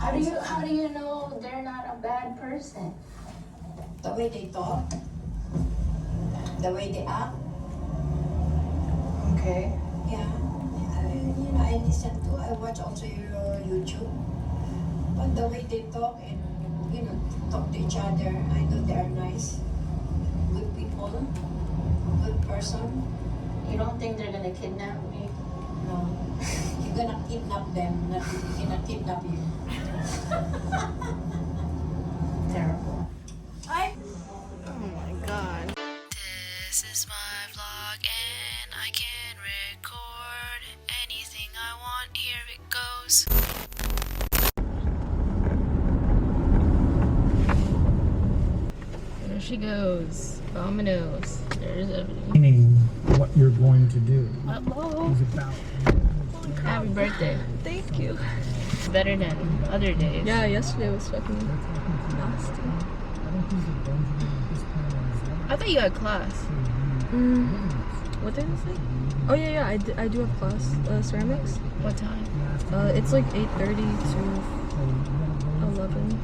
How do you know they're not a bad person? The way they talk, the way they act. Okay. Yeah, I listen to, I watch also your YouTube. But the way they talk and, talk to each other, I know they are nice, good people, good person. You don't think they're gonna kidnap me? No, you're gonna kidnap them, not gonna kidnap you. Terrible. Oh my god. This is my vlog and I can record anything I want. Here it goes. There she goes. Dominoes. There's everything. What you're going to do. Hello. It's about. Happy birthday. Thank you. Better than other days. Yeah, yesterday was fucking nasty. I thought you had class. What did I say? Oh yeah, I do have class. Ceramics. What time? It's like 8:30 to 11.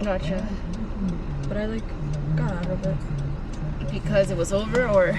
Gotcha. But I got out of it. Because it was over, or?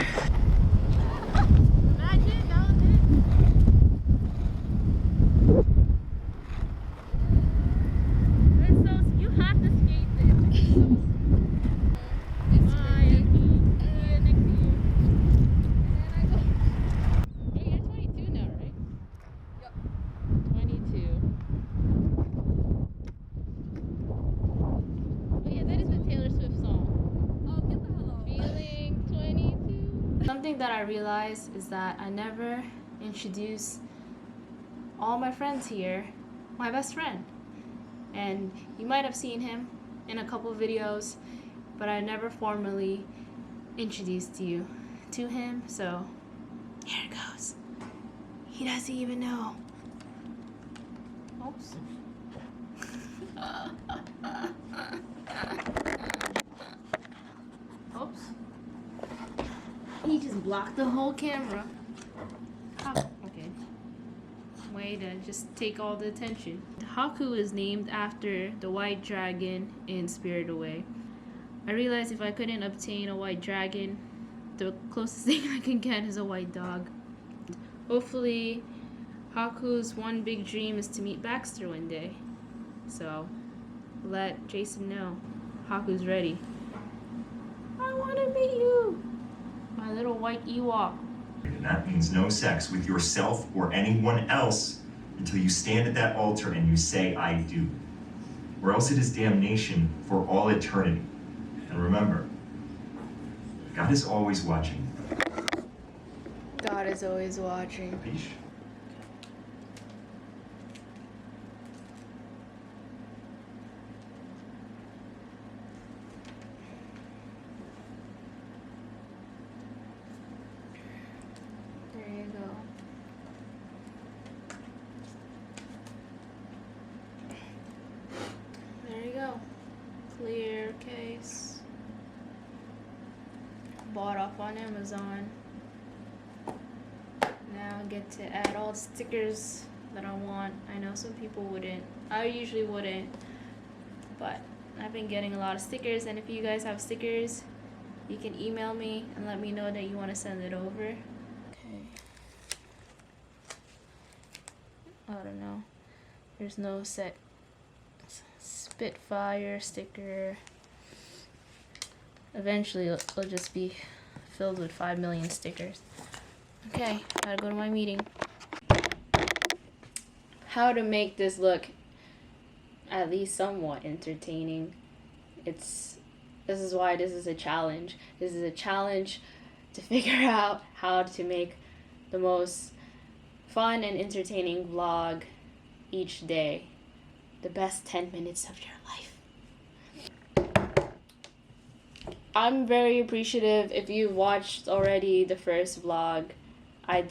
Something that I realized is that I never introduce all my friends here, my best friend. And you might have seen him in a couple of videos, but I never formally introduced you to him, so here it goes. He doesn't even know. Oops. Oops. He just blocked the whole camera. Okay. Way to just take all the attention. Haku is named after the white dragon in Spirited Away. I realized if I couldn't obtain a white dragon, the closest thing I can get is a white dog. Hopefully, Haku's one big dream is to meet Baxter one day. So, let Jason know. Haku's ready. I want to meet you! My little white Ewok. And that means no sex with yourself or anyone else until you stand at that altar and you say, I do. Or else it is damnation for all eternity. And remember, God is always watching. God is always watching. Peace. There you go. There you go. Clear case. Bought off on Amazon. Now I get to add all the stickers that I want. I know some people wouldn't. I usually wouldn't. But I've been getting a lot of stickers, and if you guys have stickers, you can email me and let me know that you want to send it over. Okay. I don't know. There's no set Spitfire sticker. Eventually it'll just be filled with 5 million stickers. Okay, gotta go to my meeting. How to make this look at least somewhat entertaining. This is why this is a challenge. This is a challenge to figure out how to make the most fun and entertaining vlog each day. The best 10 minutes of your life. I'm very appreciative if you watched already the first vlog. I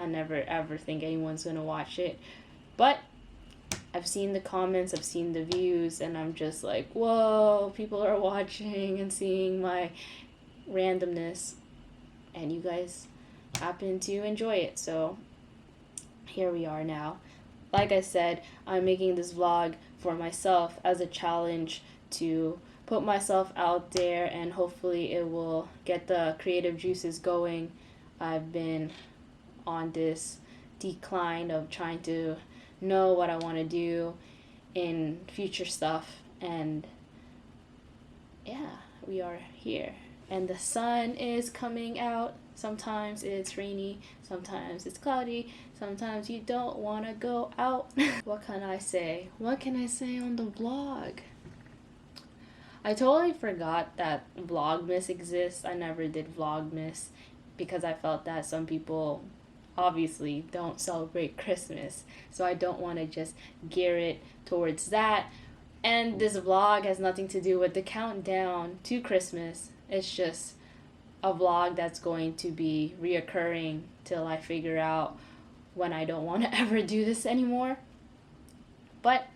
never ever think anyone's gonna watch it. But I've seen the comments, I've seen the views, and I'm just like, whoa, people are watching and seeing my randomness. And you guys happen to enjoy it. So here we are now. Like I said, I'm making this vlog for myself as a challenge to put myself out there, and hopefully it will get the creative juices going. I've been on this decline of trying to know what I want to do in future stuff, and yeah, we are here. And the sun is coming out. Sometimes it's rainy, sometimes it's cloudy, sometimes you don't want to go out. What can I say? What can I say on the vlog? I totally forgot that Vlogmas exists. I never did Vlogmas because I felt that some people obviously don't celebrate Christmas. So I don't want to just gear it towards that. And this vlog has nothing to do with the countdown to Christmas. It's just a vlog that's going to be reoccurring till I figure out when I don't want to ever do this anymore. But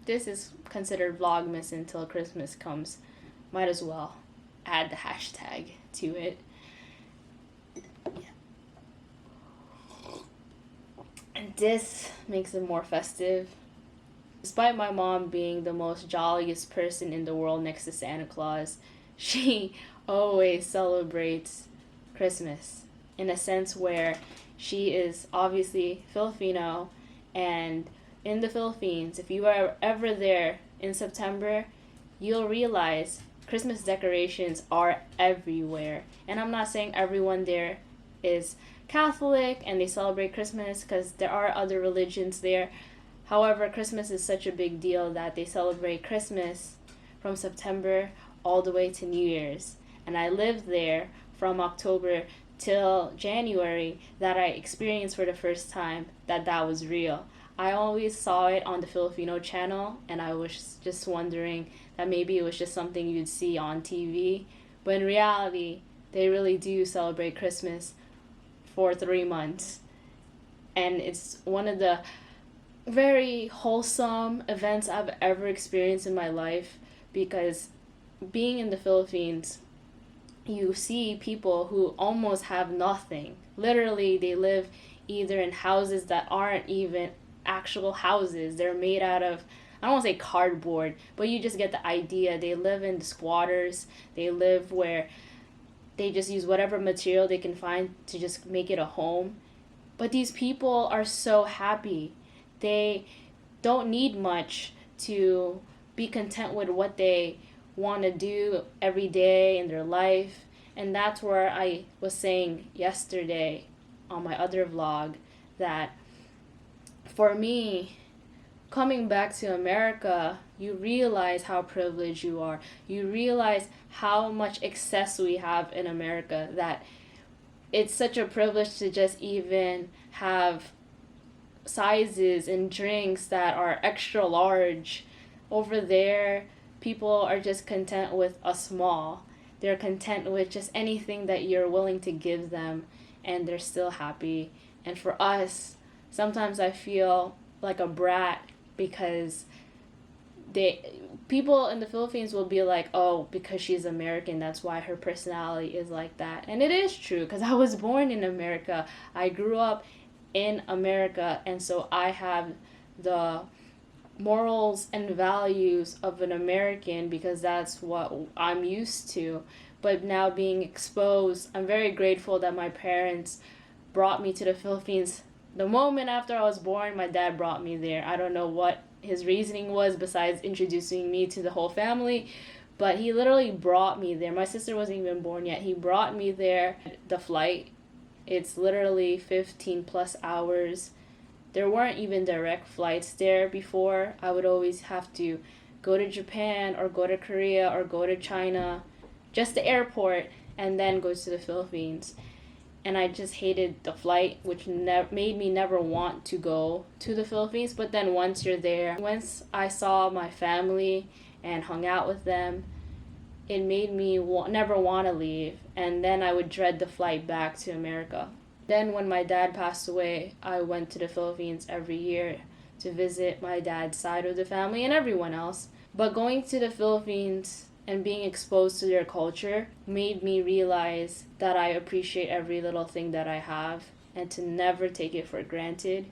this is considered Vlogmas until Christmas comes. Might as well add the hashtag to it. Yeah. And this makes it more festive. Despite my mom being the most jolliest person in the world next to Santa Claus, she always celebrates Christmas in a sense where she is obviously Filipino, and in the Philippines, if you are ever there in September, you'll realize Christmas decorations are everywhere. And I'm not saying everyone there is Catholic and they celebrate Christmas, because there are other religions there. However, Christmas is such a big deal that they celebrate Christmas from September all the way to New Year's. And I lived there from October till January, that I experienced for the first time that was real. I always saw it on the Filipino channel, and I was just wondering that maybe it was just something you'd see on TV. But in reality, they really do celebrate Christmas for 3 months. And it's one of the very wholesome events I've ever experienced in my life, because being in the Philippines, you see people who almost have nothing. Literally, they live either in houses that aren't even actual houses. They're made out of, I don't want to say cardboard, but you just get the idea. They live in squatters. They live where they just use whatever material they can find to just make it a home. But these people are so happy. They don't need much to be content with what they want to do every day in their life. And that's where I was saying yesterday on my other vlog that for me, coming back to America, you realize how privileged you are. You realize how much excess we have in America, that it's such a privilege to just even have sizes and drinks that are extra large. Over there, people are just content with a small. They're content with just anything that you're willing to give them, and they're still happy. And for us, sometimes I feel like a brat, because people in the Philippines will be like, oh, because she's American, that's why her personality is like that. And it is true, because I was born in America. I grew up in America, and so I have the morals and values of an American, because that's what I'm used to. But now being exposed, I'm very grateful that my parents brought me to the Philippines. The moment after I was born, my dad brought me there. I don't know what his reasoning was besides introducing me to the whole family, but he literally brought me there. My sister wasn't even born yet. He brought me there. The flight, it's literally 15 plus hours. There weren't even direct flights there before. I would always have to go to Japan or go to Korea or go to China, just the airport, and then go to the Philippines. And I just hated the flight, which made me never want to go to the Philippines. But then once you're there, once I saw my family and hung out with them, it made me never want to leave. And then I would dread the flight back to America. Then when my dad passed away, I went to the Philippines every year to visit my dad's side of the family and everyone else. But going to the Philippines and being exposed to their culture made me realize that I appreciate every little thing that I have, and to never take it for granted,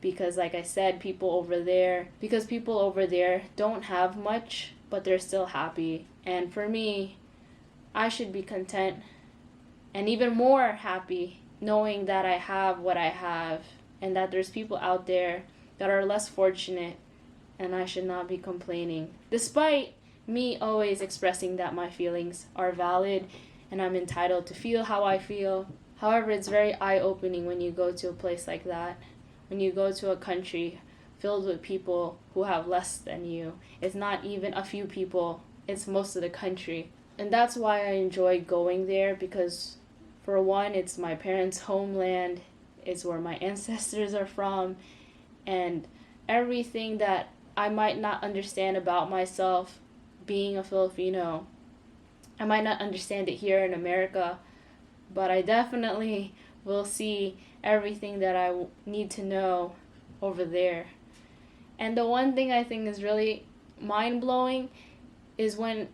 because like I said, people over there don't have much, but they're still happy. And for me, I should be content and even more happy knowing that I have what I have and that there's people out there that are less fortunate, and I should not be complaining. Despite me always expressing that my feelings are valid and I'm entitled to feel how I feel. However, it's very eye-opening when you go to a place like that. When you go to a country filled with people who have less than you. It's not even a few people, it's most of the country. And that's why I enjoy going there, because for one, it's my parents' homeland, it's where my ancestors are from, and everything that I might not understand about myself being a Filipino, I might not understand it here in America, but I definitely will see everything that I need to know over there. And the one thing I think is really mind-blowing is when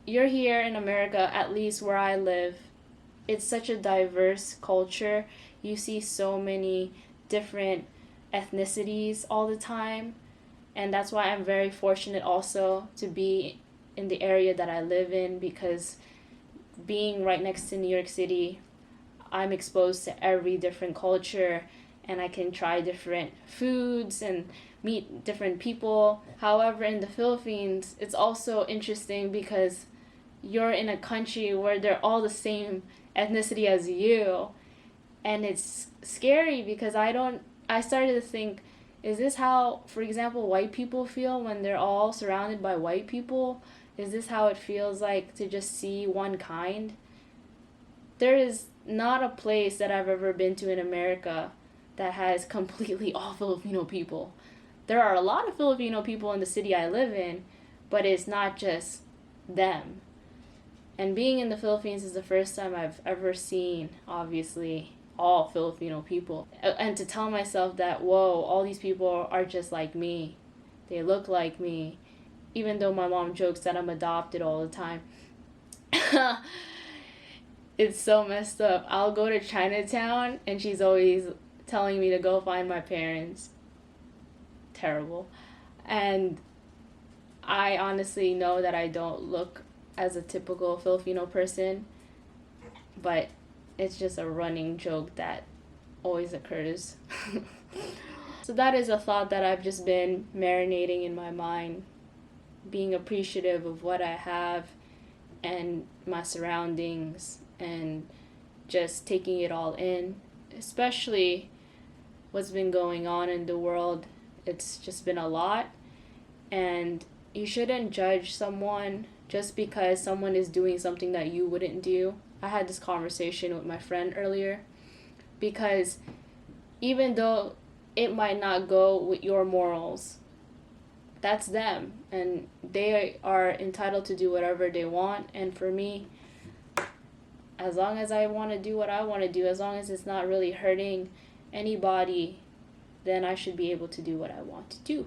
you're here in America, at least where I live, it's such a diverse culture. You see so many different ethnicities all the time. And that's why I'm very fortunate also to be in the area that I live in, because being right next to New York City, I'm exposed to every different culture and I can try different foods and meet different people. However, in the Philippines, it's also interesting because you're in a country where they're all the same ethnicity as you, and it's scary because I started to think, is this how, for example, white people feel when they're all surrounded by white people? Is this how it feels like to just see one kind? There is not a place that I've ever been to in America that has completely all Filipino people. There are a lot of Filipino people in the city I live in, but it's not just them. And being in the Philippines is the first time I've ever seen, obviously, all Filipino people. And to tell myself that, whoa, all these people are just like me. They look like me. Even though my mom jokes that I'm adopted all the time. It's so messed up. I'll go to Chinatown and she's always telling me to go find my parents. Terrible. And I honestly know that I don't look as a typical Filipino person, but it's just a running joke that always occurs. So that is a thought that I've just been marinating in my mind, being appreciative of what I have and my surroundings and just taking it all in, especially what's been going on in the world. It's just been a lot, and you shouldn't judge someone just because someone is doing something that you wouldn't do. I had this conversation with my friend earlier, because even though it might not go with your morals, that's them, and they are entitled to do whatever they want. And for me, as long as I want to do what I want to do, as long as it's not really hurting anybody, then I should be able to do what I want to do.